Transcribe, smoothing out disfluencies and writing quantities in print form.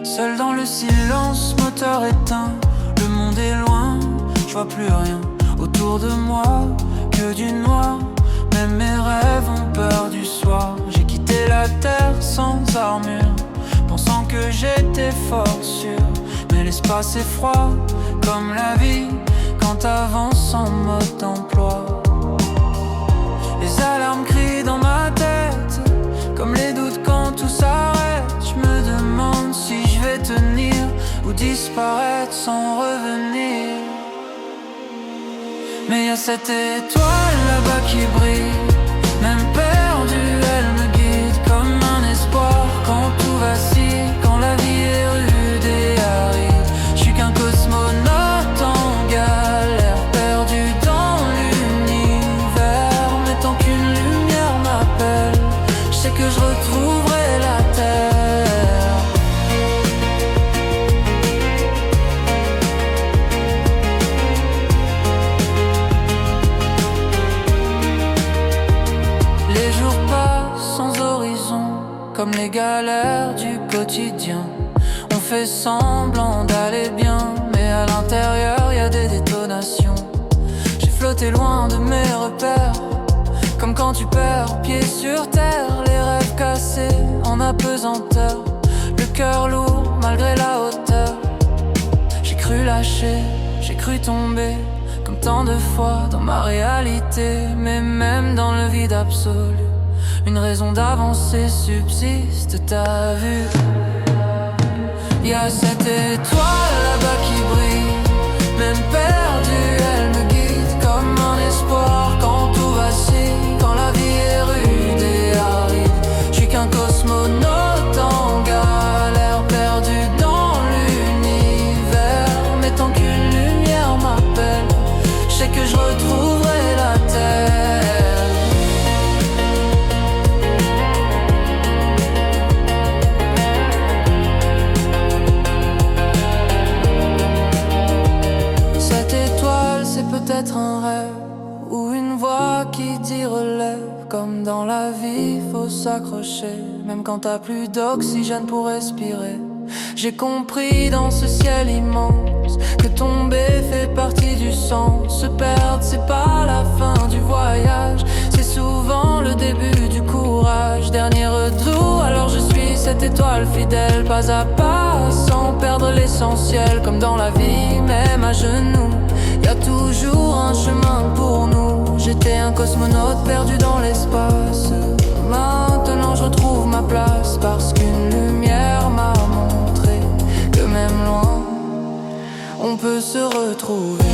Seul dans le silence, moteur éteint, le monde est loin, je vois plus rien autour de moi que du noir. Même mes rêves ont peur du soir. J'ai quitté la terre sans armure, pensant que j'étais fort sûr. Mais l'espace est froid, comme la vie, quand t'avances en mode d'emploi. Les alarmes crient dans ma tête, comme les doutes quand tout s'arrête. Je me demande si je vais tenir ou disparaître sans revenir. Mais y'a cette étoile là-bas qui brille, même perdue elle me guide comme un espoir quand tout vacille, quand la vie est rude et aride. Je suis qu'un cosmonaute en galère, perdu dans l'univers. Mais tant qu'une lumière m'appelle, je sais que je retrouverai la terre. Comme les galères du quotidien, on fait semblant d'aller bien, mais à l'intérieur y a des détonations. J'ai flotté loin de mes repères, comme quand tu perds pied sur terre. Les rêves cassés en apesanteur, le cœur lourd malgré la hauteur. J'ai cru lâcher, j'ai cru tomber, comme tant de fois dans ma réalité. Mais même dans le vide absolu, une raison d'avancer subsiste, t'as vu. Y'a cette étoile là-bas qui brille, même perdue elle me guide comme un espoir quand tout vacille, quand la vie est rude et aride. J'suis qu'un cosmonaute en galère, perdu dans l'univers. Mais tant qu'une lumière m'appelle, j'sais que je retrouverai la terre. Peut-être un rêve ou une voix qui dit relève. Comme dans la vie, faut s'accrocher, même quand t'as plus d'oxygène pour respirer. J'ai compris dans ce ciel immense que tomber fait partie du sens. Se perdre, c'est pas la fin du voyage, c'est souvent le début du courage. Dernier retour, alors je suis cette étoile fidèle, pas à pas, sans perdre l'essentiel. Comme dans la vie, même à genoux, y'a toujours un chemin pour nous. J'étais un cosmonaute perdu dans l'espace. Maintenant je retrouve ma place, parce qu'une lumière m'a montré que même loin, on peut se retrouver.